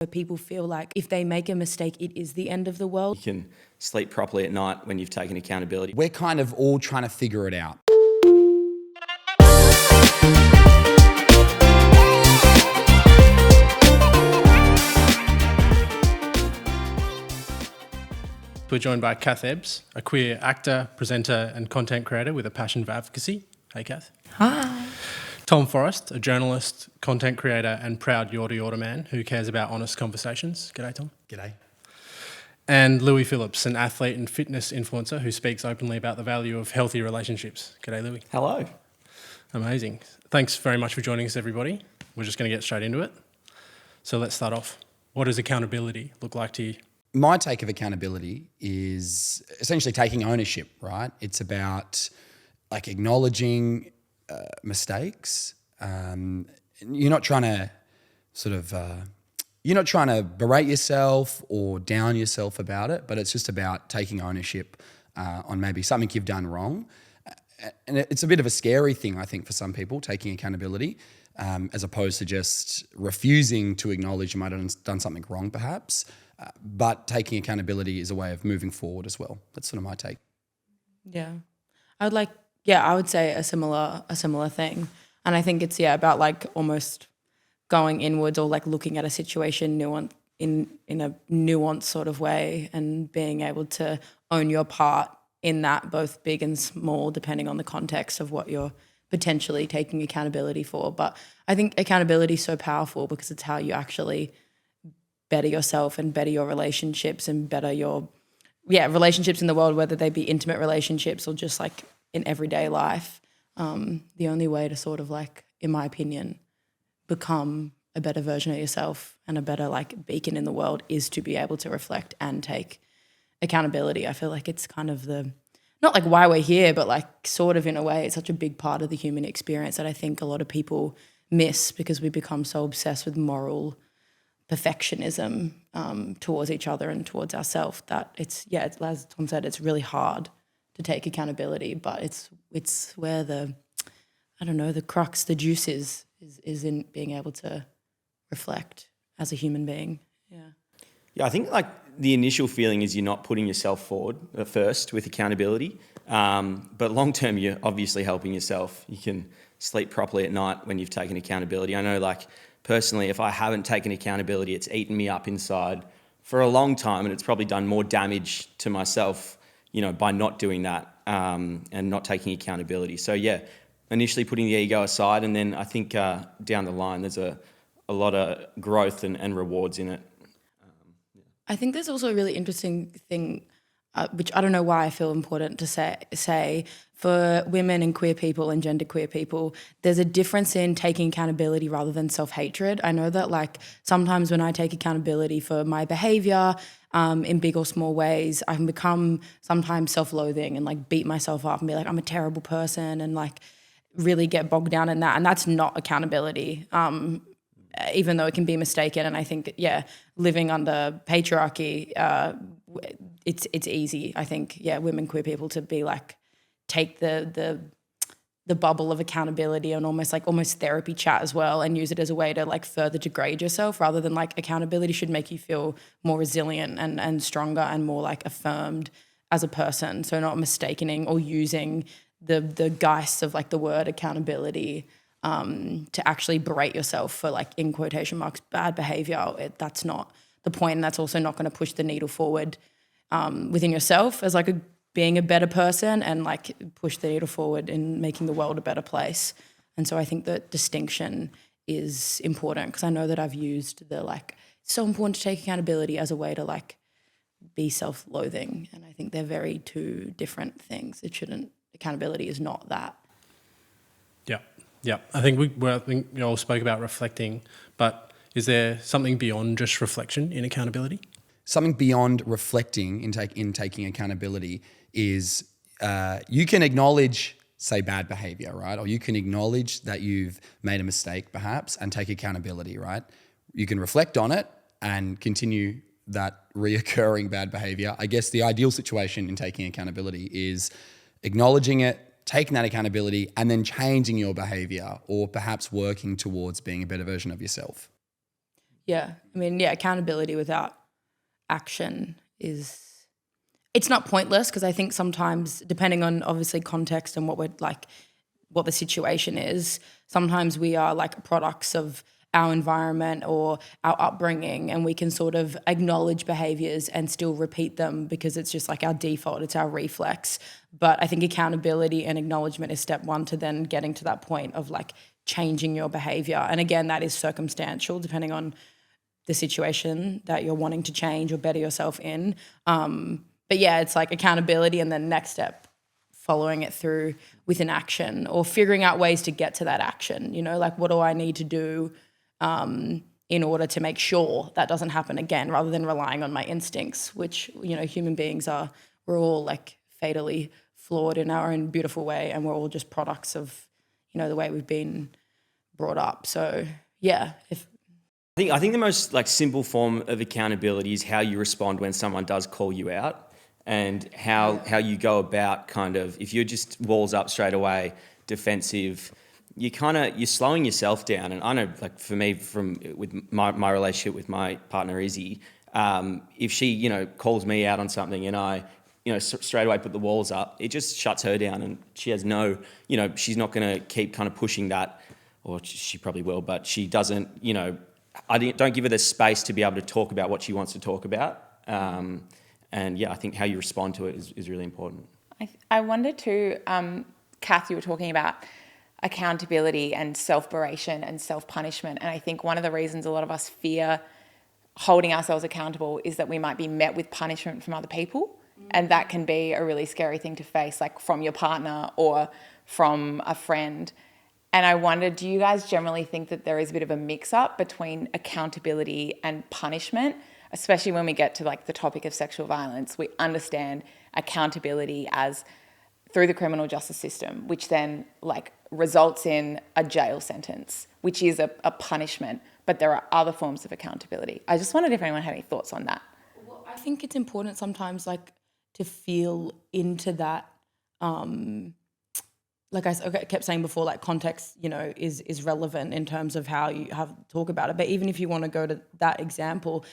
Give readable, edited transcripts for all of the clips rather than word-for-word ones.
where people feel like if they make a mistake, it is the end of the world. You can sleep properly at night when you've taken accountability. We're kind of all trying to figure it out. We're joined by Kath Ebbs, a queer actor, presenter and content creator with a passion for advocacy. Hey, Kath. Hi. Tom Forrest, a journalist, content creator and proud Yorta Yorta man who cares about honest conversations. G'day, Tom. G'day. And Louis Phillips, an athlete and fitness influencer who speaks openly about the value of healthy relationships. G'day, Louis. Hello. Amazing. Thanks very much for joining us, everybody. We're just going to get straight into it. So let's start off. What does accountability look like to you? My take of accountability is essentially taking ownership, right? It's about like acknowledging mistakes. You're not trying to you're not trying to berate yourself or down yourself about it, but it's just about taking ownership on maybe something you've done wrong. And it's a bit of a scary thing, I think, for some people, taking accountability, as opposed to just refusing to acknowledge you might have done something wrong, perhaps. But taking accountability is a way of moving forward as well. That's sort of my take. Yeah. I would say a similar thing. And I think it's about like almost going inwards or like looking at a situation in a nuanced sort of way and being able to own your part in that, both big and small, depending on the context of what you're potentially taking accountability for. But I think accountability is so powerful because it's how you actually better yourself and better your relationships and better your relationships in the world, whether they be intimate relationships or just like in everyday life. The only way to sort of like, in my opinion, become a better version of yourself and a better like beacon in the world is to be able to reflect and take accountability. I feel like it's kind of not like why we're here, but like sort of in a way it's such a big part of the human experience that I think a lot of people miss because we become so obsessed with moral perfectionism towards each other and towards ourselves that it's as Tom said, it's really hard to take accountability, but it's where the crux, the juice is in being able to reflect as a human being. Yeah, I think like the initial feeling is you're not putting yourself forward at first with accountability, but long term you're obviously helping yourself. You can sleep properly at night when you've taken accountability. I know like personally, if I haven't taken accountability, it's eaten me up inside for a long time, and it's probably done more damage to myself, by not doing that and not taking accountability. So yeah, initially putting the ego aside, and then I think down the line there's a lot of growth and rewards in it. I think there's also a really interesting thing, which I don't know why I feel important to say for women and queer people and genderqueer people, there's a difference in taking accountability rather than self-hatred. I know that like sometimes when I take accountability for my behaviour in big or small ways, I can become sometimes self-loathing and like beat myself up and be like, I'm a terrible person and like really get bogged down in that. And that's not accountability. Even though it can be mistaken. And I think, living under patriarchy, it's easy, I think, women, queer people to be like, take the bubble of accountability and almost therapy chat as well and use it as a way to like further degrade yourself rather than like accountability should make you feel more resilient and stronger and more like affirmed as a person. So not mistaking or using the geist of like the word accountability to actually berate yourself for like, in quotation marks, bad behaviour. That's not the point, and that's also not going to push the needle forward within yourself as like being a better person and like push the needle forward in making the world a better place. And so I think that distinction is important because I know that I've used it's so important to take accountability as a way to like be self-loathing, and I think they're very two different things. Accountability is not that. Yeah, I think we all spoke about reflecting, but is there something beyond just reflection in accountability? Something beyond reflecting in taking accountability is you can acknowledge, say, bad behaviour, right? Or you can acknowledge that you've made a mistake, perhaps, and take accountability, right? You can reflect on it and continue that reoccurring bad behaviour. I guess the ideal situation in taking accountability is acknowledging it, taking that accountability and then changing your behaviour or perhaps working towards being a better version of yourself. Yeah. I mean, yeah, accountability without action it's not pointless, because I think sometimes, depending on obviously context and what the situation is, sometimes we are like products of our environment or our upbringing, and we can sort of acknowledge behaviors and still repeat them because it's just like our default, it's our reflex. But I think accountability and acknowledgement is step one to then getting to that point of like changing your behavior. And again, that is circumstantial depending on the situation that you're wanting to change or better yourself in. But yeah, it's like accountability, and then next step, following it through with an action or figuring out ways to get to that action. You know, like, what do I need to do in order to make sure that doesn't happen again, rather than relying on my instincts, which, you know, human beings we're all like fatally flawed in our own beautiful way, and we're all just products of, you know, the way we've been brought up. So yeah, I think the most like simple form of accountability is how you respond when someone does call you out, and how you go about kind of, if you're just walls up straight away, defensive, you're slowing yourself down. And I know, like, for me, with my relationship with my partner Izzy, if she, you know, calls me out on something and I, you know, straight away put the walls up, it just shuts her down, and she has no, you know, she's not going to keep kind of pushing that, or she probably will, but she doesn't, you know, I don't give her the space to be able to talk about what she wants to talk about. And yeah, I think how you respond to it is really important. I wonder too, Kath, you were talking about accountability and self-beration and self-punishment. And I think one of the reasons a lot of us fear holding ourselves accountable is that we might be met with punishment from other people. And that can be a really scary thing to face, like from your partner or from a friend. And I wonder, do you guys generally think that there is a bit of a mix-up between accountability and punishment, especially when we get to like the topic of sexual violence? We understand accountability as through the criminal justice system, which then like results in a jail sentence, which is a punishment, but there are other forms of accountability. I just wondered if anyone had any thoughts on that. well, I think it's important sometimes, like, to feel into that. Like I kept saying before, like, context, you know, is relevant in terms of how you have talk about it. But even if you want to go to that example,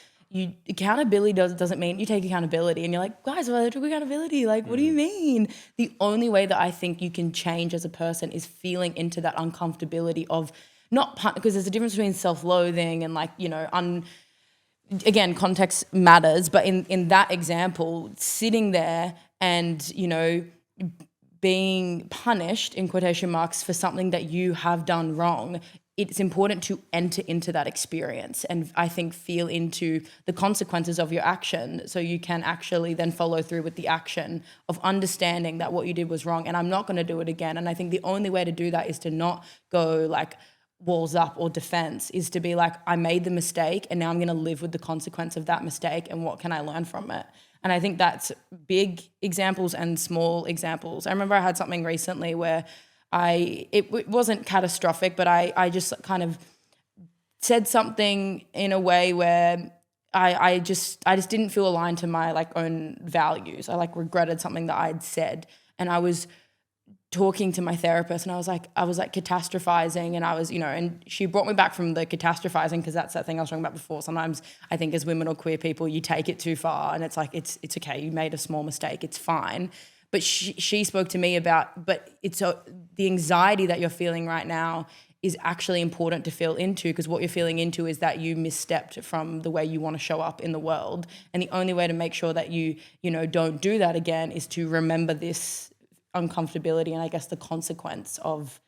accountability doesn't mean you take accountability and you're like, guys, well, I took accountability. Like, what do you mean? The only way that I think you can change as a person is feeling into that uncomfortability of because there's a difference between self-loathing and, like, you know, again, context matters. But in that example, sitting there and, you know, being punished, in quotation marks, for something that you have done wrong, it's important to enter into that experience and I think feel into the consequences of your action, so you can actually then follow through with the action of understanding that what you did was wrong and I'm not going to do it again. And I think the only way to do that is to not go like walls up or defense, is to be like, I made the mistake and now I'm going to live with the consequence of that mistake and what can I learn from it. And I think that's big examples and small examples. I remember I had something recently where it wasn't catastrophic, but I just kind of said something in a way where I just didn't feel aligned to my like own values. I like regretted something that I'd said, and I was talking to my therapist and I was like catastrophizing, and I was, you know, and she brought me back from the catastrophizing, because that's that thing I was talking about before. Sometimes I think as women or queer people, you take it too far and it's like, it's okay, you made a small mistake, it's fine. But she spoke to me about, but it's the anxiety that you're feeling right now is actually important to feel into, because what you're feeling into is that you misstepped from the way you want to show up in the world. And the only way to make sure that you know, don't do that again is to remember this uncomfortability and I guess the consequence of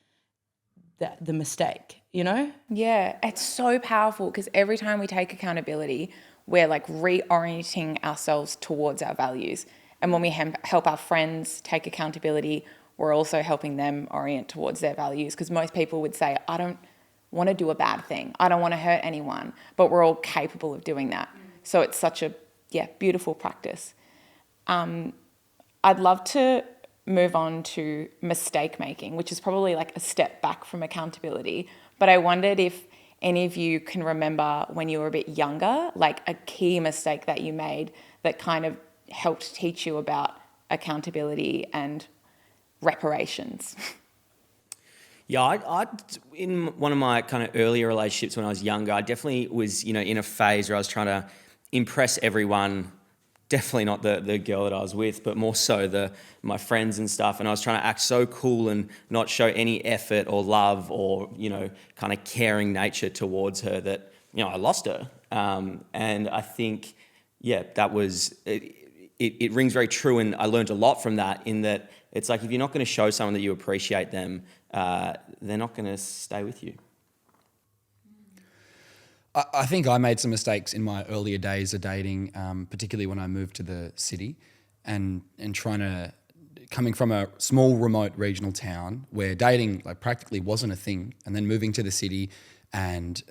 the mistake, you know? Yeah, it's so powerful, because every time we take accountability, we're like reorienting ourselves towards our values. And when we help our friends take accountability, we're also helping them orient towards their values. Because most people would say, I don't want to do a bad thing, I don't want to hurt anyone, but we're all capable of doing that. So it's such a beautiful practice. I'd love to move on to mistake making, which is probably like a step back from accountability. But I wondered if any of you can remember when you were a bit younger, like a key mistake that you made that kind of helped teach you about accountability and reparations. Yeah, in one of my kind of earlier relationships when I was younger, I definitely was, in a phase where I was trying to impress everyone. Definitely not the girl that I was with, but more so my friends and stuff. And I was trying to act so cool and not show any effort or love or, kind of caring nature towards her that, I lost her. And I think, that was, it rings very true. And I learned a lot from that, in that it's like, if you're not going to show someone that you appreciate them, they're not going to stay with you. I think I made some mistakes in my earlier days of dating, particularly when I moved to the city and coming from a small, remote regional town where dating like practically wasn't a thing, and then moving to the city and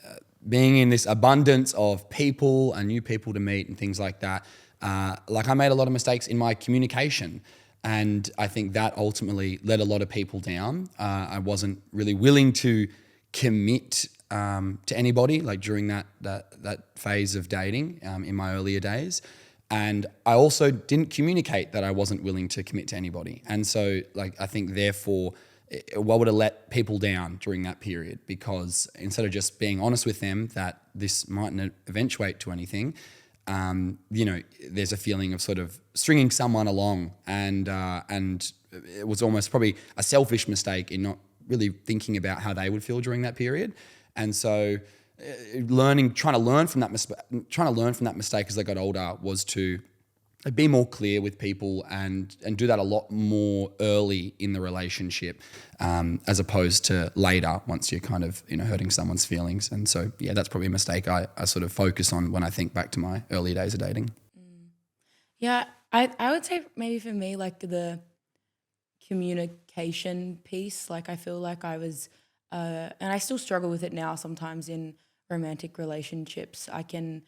being in this abundance of people and new people to meet and things like that. I made a lot of mistakes in my communication. And I think that ultimately let a lot of people down. I wasn't really willing to commit to anybody during that phase of dating in my earlier days. And I also didn't communicate that I wasn't willing to commit to anybody. And so I think therefore what would have let people down during that period, because instead of just being honest with them that this mightn't eventuate to anything, there's a feeling of sort of stringing someone along, and it was almost probably a selfish mistake in not really thinking about how they would feel during that period. And so trying to learn from that mistake as I got older was to be more clear with people and do that a lot more early in the relationship, as opposed to later once you're kind of hurting someone's feelings. And so that's probably a mistake I sort of focus on when I think back to my early days of dating. Yeah, I would say maybe for me the communication piece. I feel like I was, and I still struggle with it now sometimes in romantic relationships. I can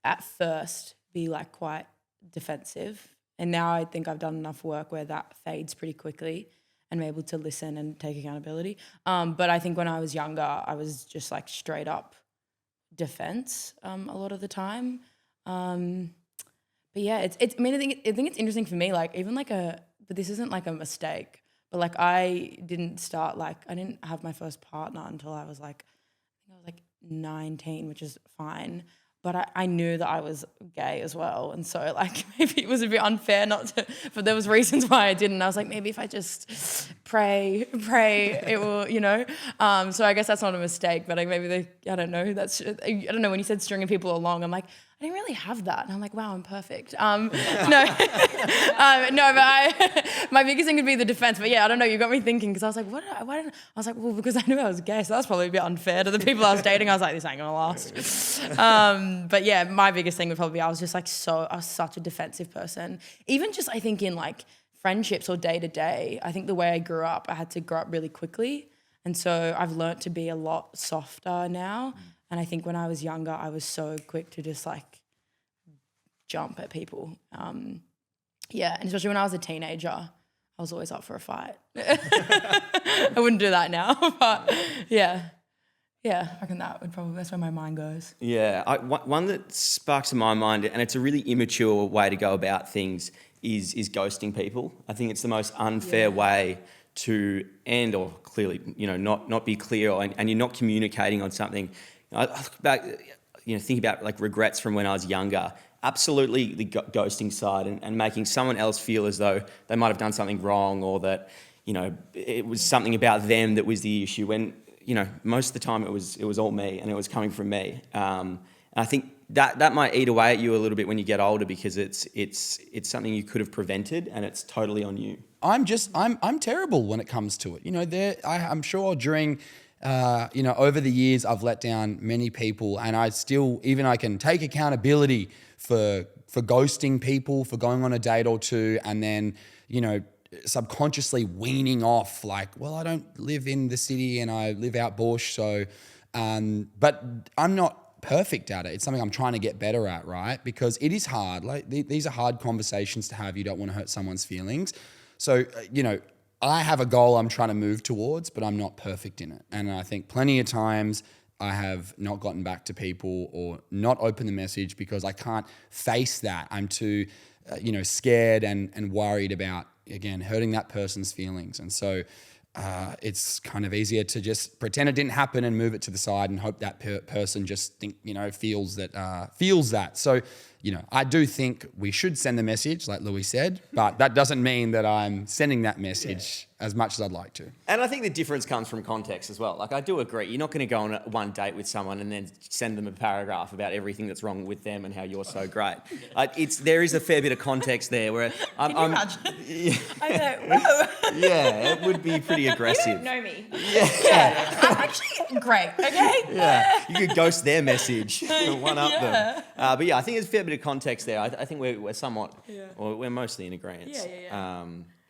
at first be quite defensive, and now I think I've done enough work where that fades pretty quickly and I'm able to listen and take accountability. But I think when I was younger, I was just straight up defense a lot of the time. But yeah, it's I mean, I think it's interesting for me, but this isn't a mistake, but I didn't start, I didn't have my first partner until I was I think I was 19, which is fine. But I knew that I was gay as well. And so maybe it was a bit unfair not to, but there was reasons why I didn't. I was maybe if I just pray, it will, So I guess that's not a mistake, but I don't know. I don't know, when you said stringing people along, I'm I didn't really have that. And I'm wow, I'm perfect. No, no, but my biggest thing would be the defense. But yeah, I don't know. You got me thinking, because I was why didn't I was well, because I knew I was gay, so that's probably a bit unfair to the people I was dating. I was this ain't gonna last. But yeah, my biggest thing would probably be I was just I was such a defensive person. Even just I think in friendships or day to day, I think the way I grew up, I had to grow up really quickly. And so I've learnt to be a lot softer now. And I think when I was younger, I was so quick to just jump at people. And especially when I was a teenager, I was always up for a fight. I wouldn't do that now, but yeah, I reckon that's where my mind goes. Yeah, one that sparks in my mind, and it's a really immature way to go about things, is ghosting people. I think it's the most unfair way to end, or clearly, not be clear, and you're not communicating on something. I look back, think about regrets from when I was younger. Absolutely the ghosting side, and making someone else feel as though they might have done something wrong, or that, it was something about them that was the issue, when, most of the time it was all me, and it was coming from me. And I think that might eat away at you a little bit when you get older, because it's something you could have prevented, and it's totally on you. I'm terrible when it comes to it. I'm sure during over the years I've let down many people, and I can take accountability for ghosting people, for going on a date or two, and then subconsciously weaning off I don't live in the city and I live out bush, so but I'm not perfect at it. It's something I'm trying to get better at, right? Because it is hard. These are hard conversations to have. You don't want to hurt someone's feelings. So, I have a goal I'm trying to move towards, but I'm not perfect in it. And I think plenty of times I have not gotten back to people or not opened the message because I can't face that. I'm too, scared and worried about, again, hurting that person's feelings. And so it's kind of easier to just pretend it didn't happen and move it to the side and hope that person just feels that. So, I do think we should send the message, like Louis said, but that doesn't mean that I'm sending that message as much as I'd like to. And I think the difference comes from context as well. Like, I do agree. You're not going to go on one date with someone and then send them a paragraph about everything that's wrong with them and how you're so great. There is a fair bit of context there where I'm imagine? I'm like, whoa. yeah, it would be pretty You aggressive. don't know me. Yeah, I'm actually great. Okay. Yeah, you could ghost their message, one up them. But yeah, I think there's a fair bit of context there. I think we're somewhat, or we're mostly in agreement. Yeah.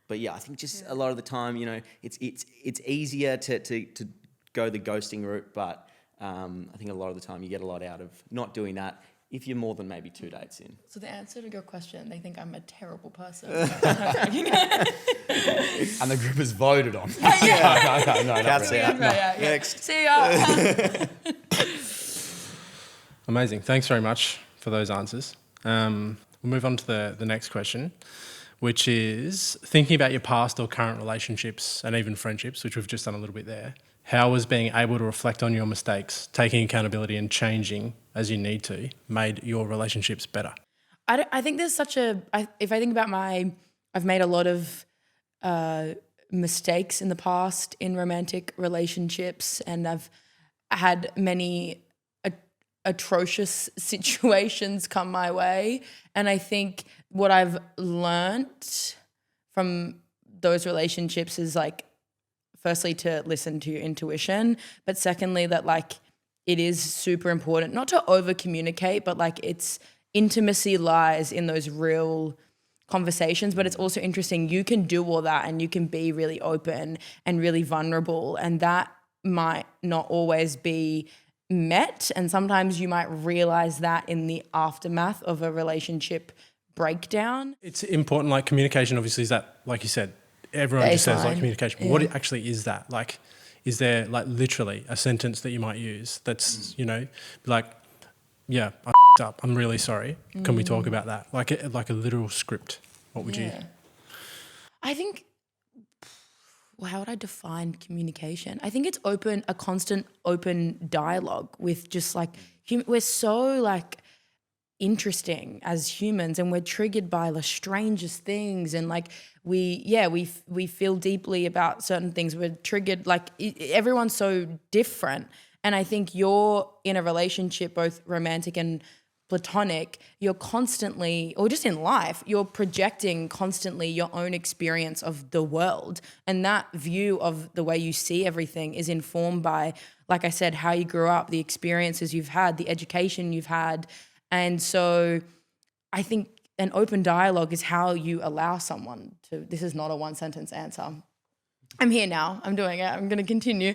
But yeah, I think just a lot of the time, it's easier to go the ghosting route, but I think a lot of the time you get a lot out of not doing that if you're more than maybe 2 dates in. So the answer to your question, they think I'm a terrible person. And the group has voted on that. No, That's really. out. Yeah. Next. See ya. Amazing. Thanks very much for those answers. We'll move on to the next question, which is thinking about your past or current relationships and even friendships, which we've just done a little bit there. How has being able to reflect on your mistakes, taking accountability and changing as you need to, made your relationships better? I think there's if I think about I've made a lot of mistakes in the past in romantic relationships, and I've had many atrocious situations come my way. And I think what I've learnt from those relationships is firstly to listen to your intuition, but secondly that it is super important not to over communicate, but it's intimacy lies in those real conversations. But it's also interesting, you can do all that and you can be really open and really vulnerable, and that might not always be met, and sometimes you might realize that in the aftermath of a relationship breakdown. It's important, communication obviously is that, like you said, everyone just says communication. But what actually is that? Is there literally a sentence that you might use that's, I f***ed up, I'm really sorry. Can we talk about that? Like a literal script. What would you? I think, how would I define communication? I think it's a constant open dialogue with just we're so interesting as humans, and we're triggered by the strangest things, and we feel deeply about certain things. We're triggered, everyone's so different. And I think you're in a relationship, both romantic and platonic, you're constantly, or just in life, you're projecting constantly your own experience of the world. And that view of the way you see everything is informed by, like I said, how you grew up, the experiences you've had, the education you've had. And so I think an open dialogue is how you allow someone to, this is not a one sentence answer. I'm here now, I'm doing it, I'm going to continue.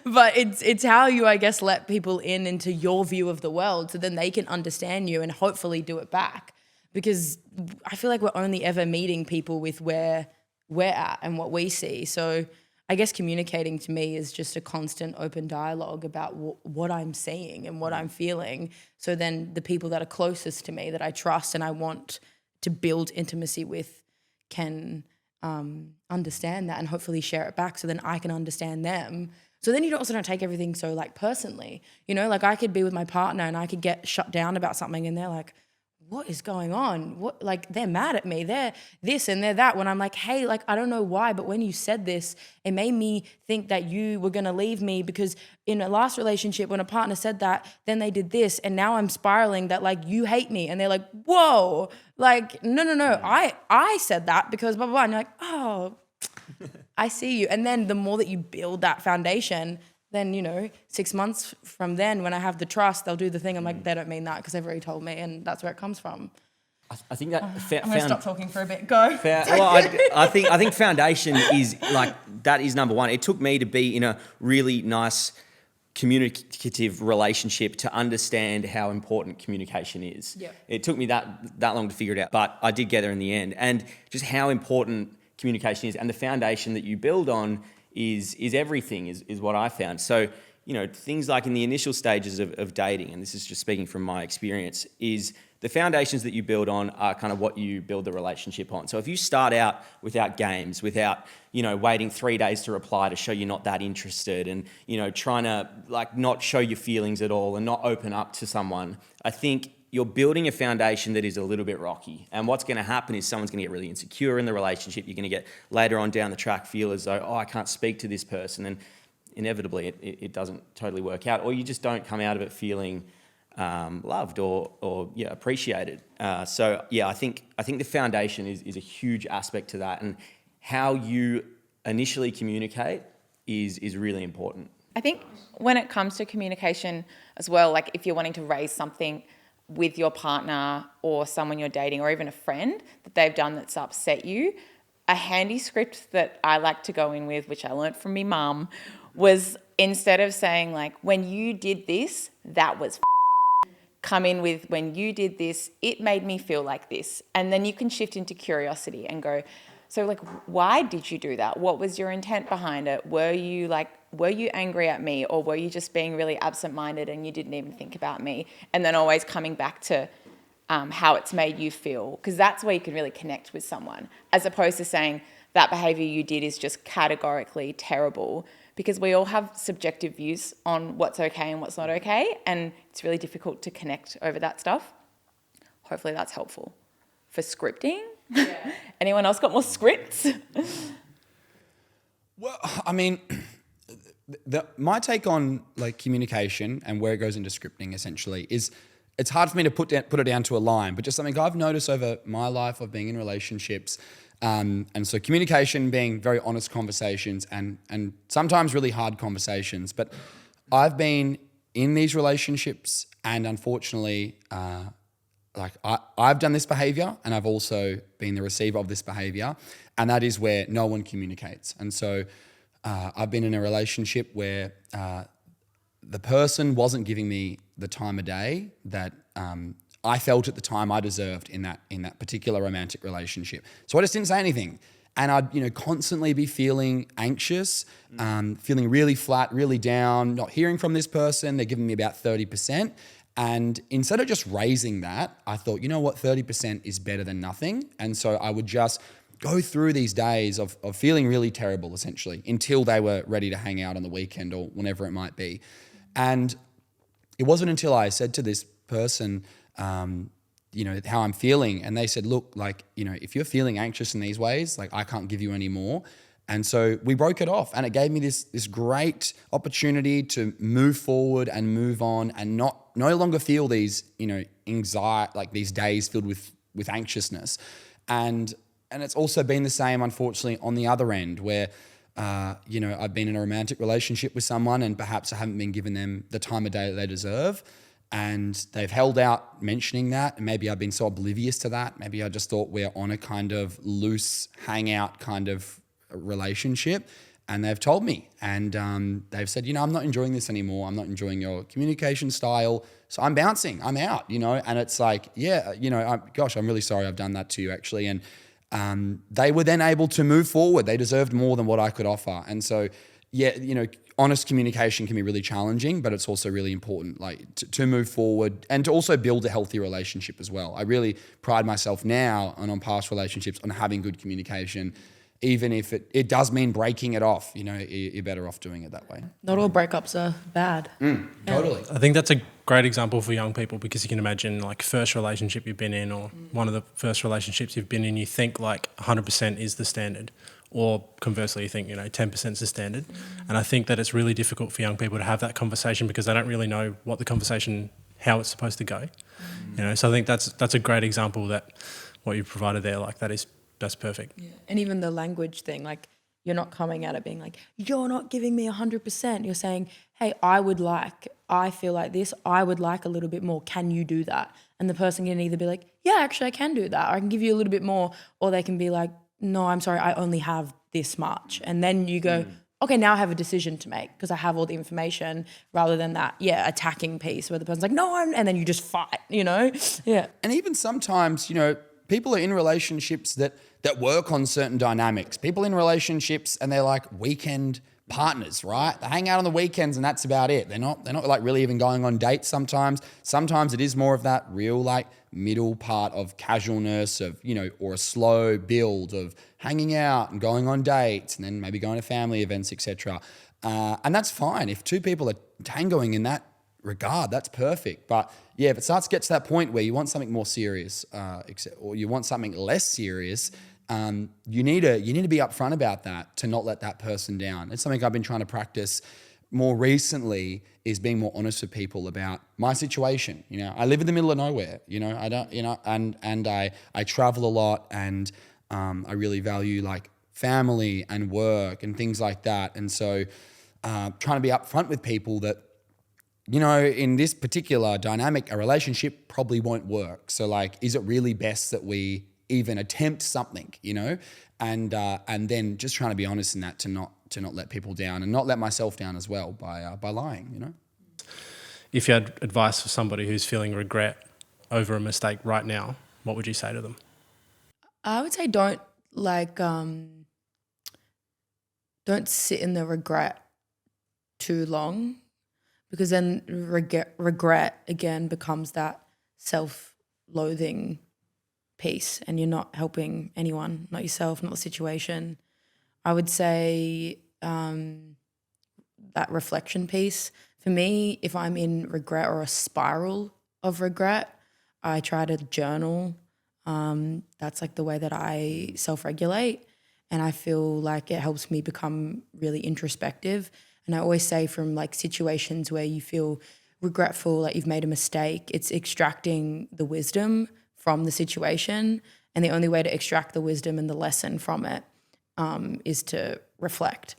But it's how you, I guess, let people into your view of the world so then they can understand you and hopefully do it back. Because I feel like we're only ever meeting people with where we're at and what we see. So I guess communicating to me is just a constant open dialogue about what I'm seeing and what I'm feeling. So then the people that are closest to me, that I trust and I want to build intimacy with, can understand that and hopefully share it back so then I can understand them. So then you also don't take everything so personally. I could be with my partner and I could get shut down about something and they're like, what is going on? What, they're mad at me. They're this and they're that. When I'm like, hey, I don't know why, but when you said this, it made me think that you were going to leave me because in a last relationship, when a partner said that, then they did this. And now I'm spiraling that you hate me. And they're like, whoa, no. I said that because blah, blah, blah. And you're like, oh, I see you. And then the more that you build that foundation, then, 6 months from then when I have the trust, they'll do the thing. I'm like, they don't mean that because they've already told me, and that's where it comes from. I think that I'm going to stop talking for a bit. Go. I think foundation is that is number one. It took me to be in a really nice communicative relationship to understand how important communication is. Yep. It took me that long to figure it out, but I did get there in the end. And just how important communication is and the foundation that you build on is everything, is what I found. So, things like in the initial stages of dating, and this is just speaking from my experience, is the foundations that you build on are kind of what you build the relationship on. So if you start out without games, without, waiting 3 days to reply to show you're not that interested and, trying to like not show your feelings at all and not open up to someone, I think you're building a foundation that is a little bit rocky. And what's going to happen is someone's going to get really insecure in the relationship. You're going to get later on down the track feel as though, I can't speak to this person. And inevitably it doesn't totally work out, or you just don't come out of it feeling loved or appreciated. I think the foundation is a huge aspect to that, and how you initially communicate is really important. I think when it comes to communication as well, like if you're wanting to raise something with your partner or someone you're dating or even a friend that they've done that's upset you, a handy script that I like to go in with, which I learnt from me mum, was instead of saying like, when you did this, that was come in with, when you did this, it made me feel like this. And then you can shift into curiosity and go, so like, why did you do that? What was your intent behind it? Were you angry at me, or were you just being really absent-minded and you didn't even think about me? And then always coming back to how it's made you feel, because that's where you can really connect with someone, as opposed to saying that behavior you did is just categorically terrible, because we all have subjective views on what's okay and what's not okay, and it's really difficult to connect over that stuff. Hopefully that's helpful. For scripting, anyone else got more scripts? Well, I mean, my take on like communication and where it goes into scripting essentially is, it's hard for me to put it down to a line, but just something I've noticed over my life of being in relationships. And so communication being very honest conversations and sometimes really hard conversations. But I've been in these relationships, and unfortunately, I've done this behavior, and I've also been the receiver of this behavior, and that is where no one communicates. And so I've been in a relationship where the person wasn't giving me the time of day that I felt at the time I deserved in that particular romantic relationship. So I just didn't say anything. And I'd constantly be feeling anxious, feeling really flat, really down, not hearing from this person. They're giving me about 30%. And instead of just raising that, I thought, you know what, 30% is better than nothing. And so I would just go through these days of feeling really terrible, essentially, until they were ready to hang out on the weekend or whenever it might be. And it wasn't until I said to this person, how I'm feeling. And they said, look, if you're feeling anxious in these ways, I can't give you any more. And so we broke it off, and it gave me this great opportunity to move forward and move on and no longer feel these, anxiety, these days filled with anxiousness. And it's also been the same, unfortunately, on the other end where, I've been in a romantic relationship with someone and perhaps I haven't been giving them the time of day that they deserve. And they've held out mentioning that. And maybe I've been so oblivious to that. Maybe I just thought we're on a kind of loose hangout kind of relationship. And they've told me, and they've said, I'm not enjoying this anymore. I'm not enjoying your communication style. So I'm bouncing, I'm out, and it's like, I'm really sorry I've done that to you actually. And they were then able to move forward. They deserved more than what I could offer. And so, honest communication can be really challenging, but it's also really important, to move forward and to also build a healthy relationship as well. I really pride myself now and on past relationships on having good communication, even if it does mean breaking it off. You're better off doing it that way. Not all breakups are bad. Totally. I think that's a great example for young people, because you can imagine first relationship you've been in, or one of the first relationships you've been in, you think 100% is the standard. Or conversely, you think 10% is the standard, and I think that it's really difficult for young people to have that conversation because they don't really know what the conversation, how it's supposed to go. So I think that's a great example that what you provided there, that's perfect. Yeah. And even the language thing, you're not coming at it being you're not giving me 100%. You're saying, hey, I feel like this. I would like a little bit more. Can you do that? And the person can either be like, yeah, actually, I can do that. Or I can give you a little bit more, or they can be like, no, I'm sorry, I only have this much. And then you go, okay, now I have a decision to make because I have all the information, rather than that, attacking piece where the person's like, no, and then you just fight, Yeah. And even sometimes, people are in relationships that work on certain dynamics. People in relationships and they're weekend partners, right? They hang out on the weekends and that's about it. They're not like really even going on dates sometimes. Sometimes it is more of that real like middle part of casualness of, or a slow build of hanging out and going on dates and then maybe going to family events, etc. And that's fine. If two people are tangoing in that regard, that's perfect. But yeah, if it starts to get to that point where you want something more serious, or you want something less serious, you need to be upfront about that to not let that person down. It's something I've been trying to practice more recently, is being more honest with people about my situation. I live in the middle of nowhere. I don't. And I travel a lot, and I really value like family and work and things like that. And so, trying to be upfront with people that, in this particular dynamic, a relationship probably won't work. So like, is it really best that we even attempt something, and then just trying to be honest in that, to not let people down and not let myself down as well by lying, If you had advice for somebody who's feeling regret over a mistake right now, what would you say to them? I would say don't sit in the regret too long, because then regret again becomes that self-loathing piece, and you're not helping anyone, not yourself, not the situation. I would say that reflection piece. For me, if I'm in regret or a spiral of regret, I try to journal. That's like the way that I self-regulate, and I feel like it helps me become really introspective. And I always say, from like situations where you feel regretful, like you've made a mistake, it's extracting the wisdom from the situation. And the only way to extract the wisdom and the lesson from it is to reflect.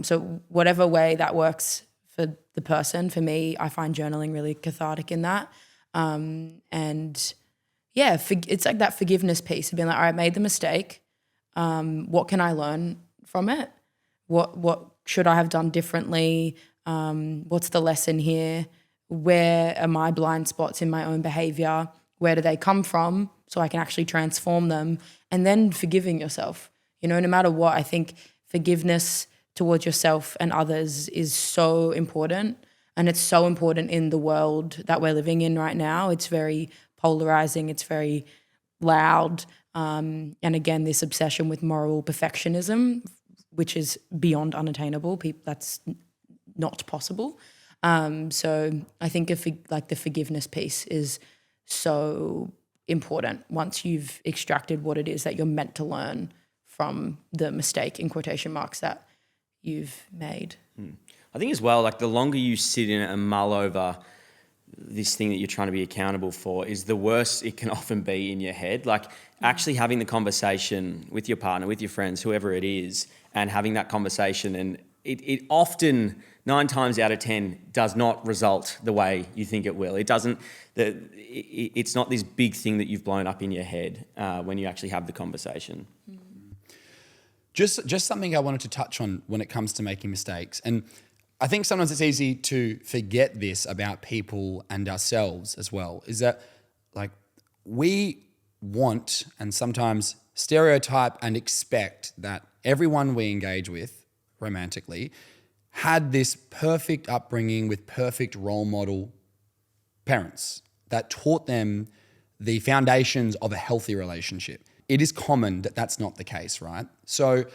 So whatever way that works for the person, for me, I find journaling really cathartic in that. And yeah, it's like that forgiveness piece of being like, all right, I made the mistake. What can I learn from it? What should I have done differently? What's the lesson here? Where are my blind spots in my own behavior? Where do they come from? So I can actually transform them. And then forgiving yourself. No matter what, I think forgiveness towards yourself and others is so important. And it's so important in the world that we're living in right now. It's very polarizing. It's very loud. And again, this obsession with moral perfectionism, which is beyond unattainable. That's not possible. So I think the forgiveness piece is so important once you've extracted what it is that you're meant to learn from the mistake, in quotation marks, that you've made. I think as well, like the longer you sit in it and mull over this thing that you're trying to be accountable for, is the worse it can often be in your head. Like actually having the conversation with your partner, with your friends, whoever it is, and having that conversation, and it often 9 times out of 10 does not result the way you think it will. It doesn't. It's not this big thing that you've blown up in your head when you actually have the conversation. Just something I wanted to touch on when it comes to making mistakes, and I think sometimes it's easy to forget this about people and ourselves as well, is that like we want and sometimes stereotype and expect that everyone we engage with romantically had this perfect upbringing with perfect role model parents that taught them the foundations of a healthy relationship. It is common that that's not the case, right? So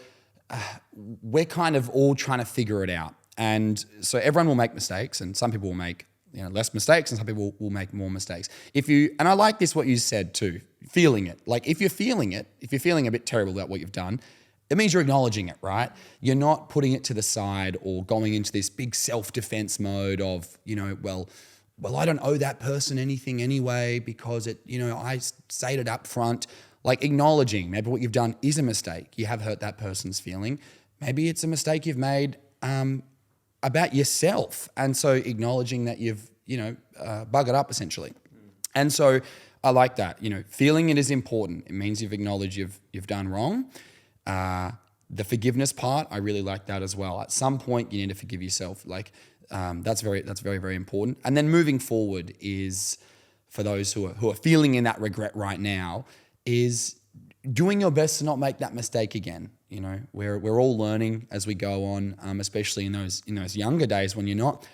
we're kind of all trying to figure it out. And so everyone will make mistakes, and some people will make less mistakes, and some people will make more mistakes. And I like this, what you said too, feeling it. Like if you're feeling a bit terrible about what you've done, it means you're acknowledging it, right? You're not putting it to the side or going into this big self-defense mode of, well, I don't owe that person anything anyway because I stated up front. Like acknowledging maybe what you've done is a mistake. You have hurt that person's feeling. Maybe it's a mistake you've made about yourself. And so acknowledging that you've, buggered up essentially. And so I like that, feeling it is important. It means you've acknowledged you've done wrong. The forgiveness part, I really like that as well. At some point you need to forgive yourself. Like that's very, very important. And then moving forward is, for those who are feeling in that regret right now, is doing your best to not make that mistake again. You know, we're all learning as we go on, especially in those younger days when you're not,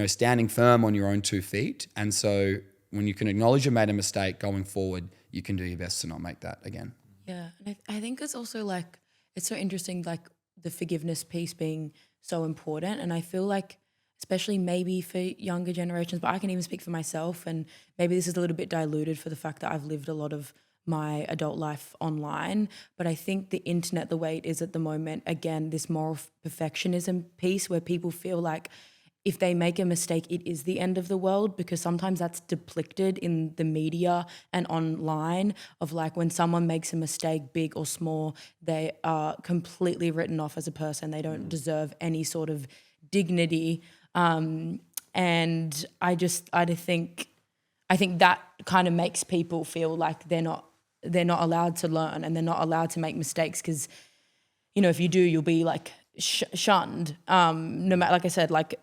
standing firm on your own 2 feet. And so when you can acknowledge you made a mistake going forward, you can do your best to not make that again. Yeah, and I think it's also like, it's so interesting, like the forgiveness piece being so important. And I feel like, especially maybe for younger generations, but I can even speak for myself, and maybe this is a little bit diluted for the fact that I've lived a lot of my adult life online. But I think the internet, the way it is at the moment, again, this moral perfectionism piece where people feel like if they make a mistake, it is the end of the world, because sometimes that's depicted in the media and online of like when someone makes a mistake, big or small, they are completely written off as a person. They don't deserve any sort of dignity. And I think that kind of makes people feel like they're not allowed to learn and they're not allowed to make mistakes, because, if you do, you'll be like shunned. No matter, like I said, like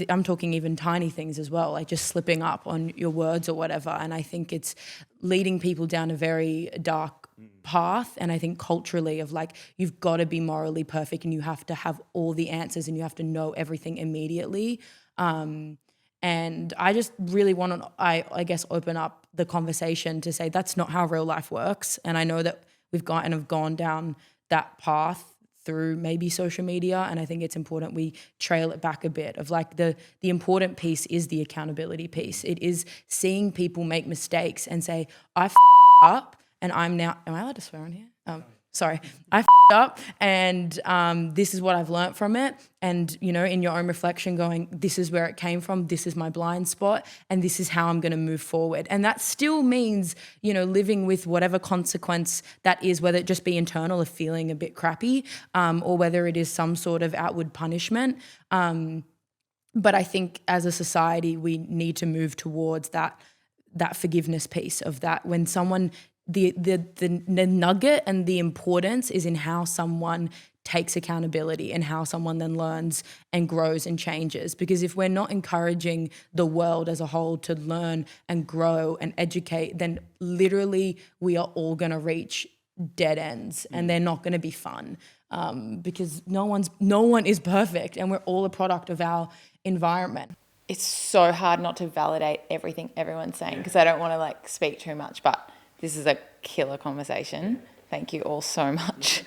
I'm talking even tiny things as well, like just slipping up on your words or whatever. And I think it's leading people down a very dark path. And I think culturally of like, you've got to be morally perfect and you have to have all the answers and you have to know everything immediately. And I just really want to, I guess, open up the conversation to say that's not how real life works. And I know that we've gone down that path through maybe social media, and I think it's important we trail it back a bit of like the important piece is the accountability piece. It is seeing people make mistakes and say, I up and I'm now, am I allowed to swear on here? Sorry, I up and this is what I've learnt from it. And, in your own reflection going, this is where it came from, this is my blind spot, and this is how I'm going to move forward. And that still means, living with whatever consequence that is, whether it just be internal of feeling a bit crappy, or whether it is some sort of outward punishment. But I think as a society, we need to move towards that forgiveness piece of that when someone, the nugget and the importance is in how someone takes accountability and how someone then learns and grows and changes. Because if we're not encouraging the world as a whole to learn and grow and educate, then literally we are all going to reach dead ends and they're not going to be fun, because no one is perfect and we're all a product of our environment. It's so hard not to validate everything everyone's saying, because I don't want to speak too much, but this is a killer conversation. Thank you all so much.